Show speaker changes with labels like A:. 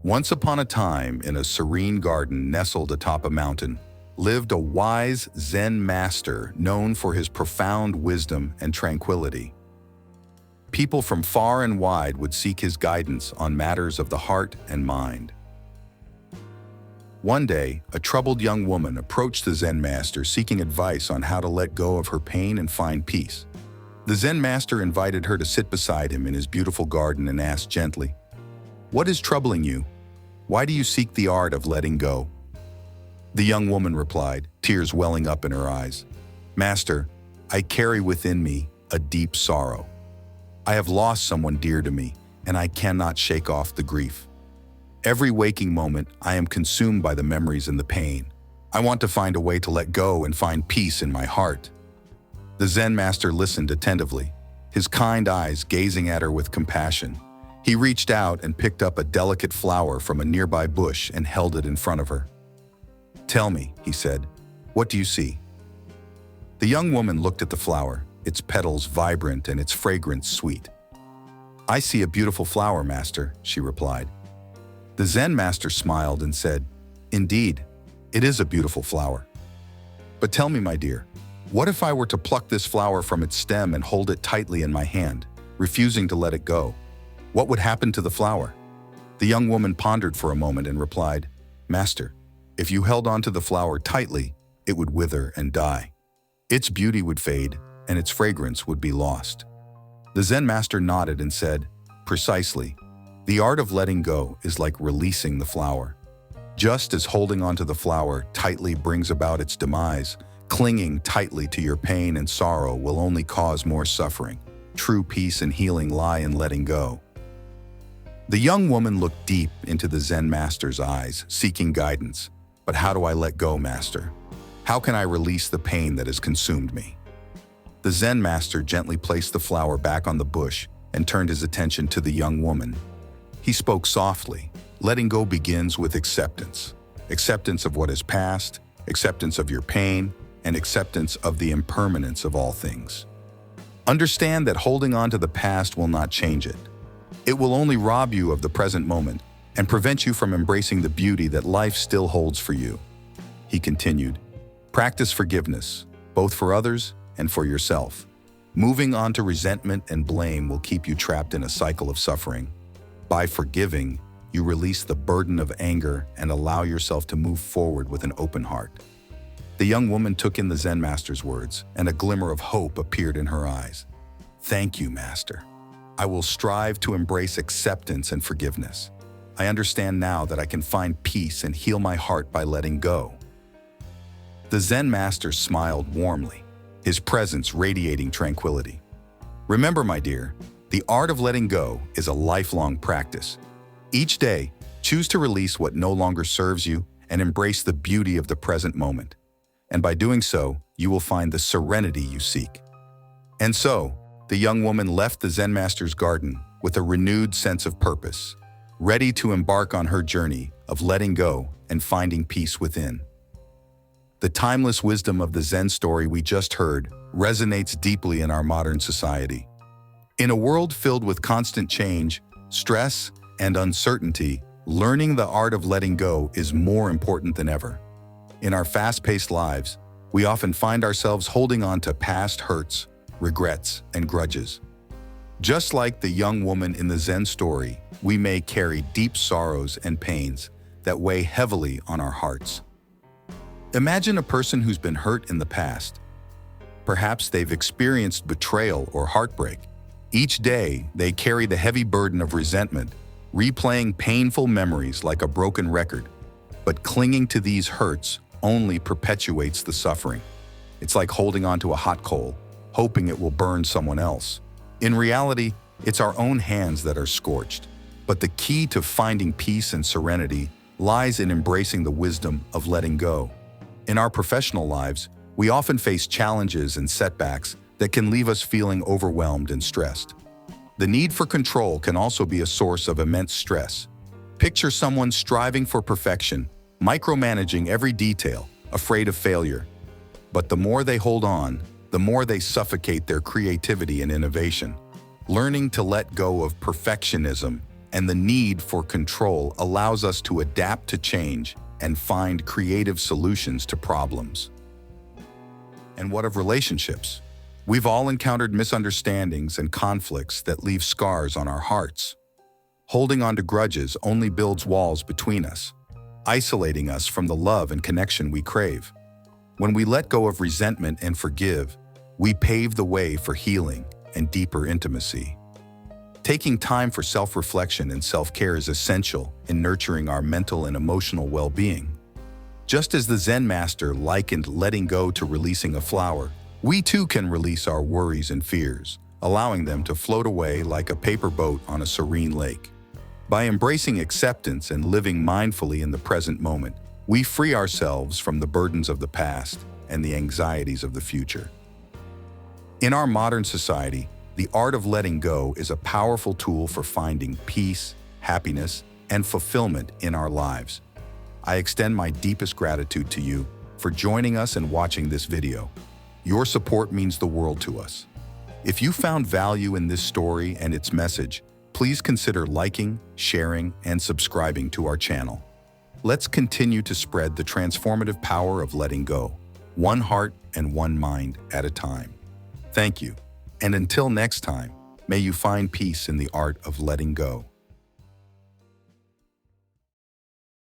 A: Once upon a time, in a serene garden nestled atop a mountain, lived a wise Zen master known for his profound wisdom and tranquility. People from far and wide would seek his guidance on matters of the heart and mind. One day, a troubled young woman approached the Zen master seeking advice on how to let go of her pain and find peace. The Zen master invited her to sit beside him in his beautiful garden and asked gently, "What is troubling you? Why do you seek the art of letting go?" The young woman replied, tears welling up in her eyes, "Master, I carry within me a deep sorrow. I have lost someone dear to me, and I cannot shake off the grief. Every waking moment, I am consumed by the memories and the pain. I want to find a way to let go and find peace in my heart." The Zen master listened attentively, his kind eyes gazing at her with compassion. He reached out and picked up a delicate flower from a nearby bush and held it in front of her. "Tell me," he said, "what do you see?" The young woman looked at the flower, its petals vibrant and its fragrance sweet. "I see a beautiful flower, master," she replied. The Zen master smiled and said, "Indeed, it is a beautiful flower. But tell me, my dear, what if I were to pluck this flower from its stem and hold it tightly in my hand, refusing to let it go? What would happen to the flower?" The young woman pondered for a moment and replied, "Master, if you held onto the flower tightly, it would wither and die. Its beauty would fade, and its fragrance would be lost." The Zen master nodded and said, "Precisely. The art of letting go is like releasing the flower. Just as holding onto the flower tightly brings about its demise, clinging tightly to your pain and sorrow will only cause more suffering. True peace and healing lie in letting go." The young woman looked deep into the Zen master's eyes, seeking guidance. "But how do I let go, master? How can I release the pain that has consumed me?" The Zen master gently placed the flower back on the bush and turned his attention to the young woman. He spoke softly. "Letting go begins with acceptance. Acceptance of what is past, acceptance of your pain, and acceptance of the impermanence of all things. Understand that holding on to the past will not change it. It will only rob you of the present moment and prevent you from embracing the beauty that life still holds for you." He continued, "Practice forgiveness, both for others and for yourself. Moving on to resentment and blame will keep you trapped in a cycle of suffering. By forgiving, you release the burden of anger and allow yourself to move forward with an open heart." The young woman took in the Zen master's words, and a glimmer of hope appeared in her eyes. "Thank you, master. I will strive to embrace acceptance and forgiveness. I understand now that I can find peace and heal my heart by letting go." The Zen master smiled warmly, his presence radiating tranquility. "Remember, my dear, the art of letting go is a lifelong practice. Each day, choose to release what no longer serves you and embrace the beauty of the present moment. And by doing so, you will find the serenity you seek." And so, the young woman left the Zen master's garden with a renewed sense of purpose, ready to embark on her journey of letting go and finding peace within. The timeless wisdom of the Zen story we just heard resonates deeply in our modern society. In a world filled with constant change, stress, and uncertainty, learning the art of letting go is more important than ever. In our fast-paced lives, we often find ourselves holding on to past hurts, regrets, and grudges. Just like the young woman in the Zen story, we may carry deep sorrows and pains that weigh heavily on our hearts. Imagine a person who's been hurt in the past. Perhaps they've experienced betrayal or heartbreak. Each day, they carry the heavy burden of resentment, replaying painful memories like a broken record. But clinging to these hurts only perpetuates the suffering. It's like holding onto a hot coal, hoping it will burn someone else. In reality, it's our own hands that are scorched. But the key to finding peace and serenity lies in embracing the wisdom of letting go. In our professional lives, we often face challenges and setbacks that can leave us feeling overwhelmed and stressed. The need for control can also be a source of immense stress. Picture someone striving for perfection, micromanaging every detail, afraid of failure. But the more they hold on, the more they suffocate their creativity and innovation. Learning to let go of perfectionism and the need for control allows us to adapt to change and find creative solutions to problems. And what of relationships? We've all encountered misunderstandings and conflicts that leave scars on our hearts. Holding on to grudges only builds walls between us, isolating us from the love and connection we crave. When we let go of resentment and forgive, we pave the way for healing and deeper intimacy. Taking time for self-reflection and self-care is essential in nurturing our mental and emotional well-being. Just as the Zen master likened letting go to releasing a flower, we too can release our worries and fears, allowing them to float away like a paper boat on a serene lake. By embracing acceptance and living mindfully in the present moment, we free ourselves from the burdens of the past and the anxieties of the future. In our modern society, the art of letting go is a powerful tool for finding peace, happiness, and fulfillment in our lives. I extend my deepest gratitude to you for joining us and watching this video. Your support means the world to us. If you found value in this story and its message, please consider liking, sharing, and subscribing to our channel. Let's continue to spread the transformative power of letting go, one heart and one mind at a time. Thank you, and until next time, may you find peace in the art of letting go.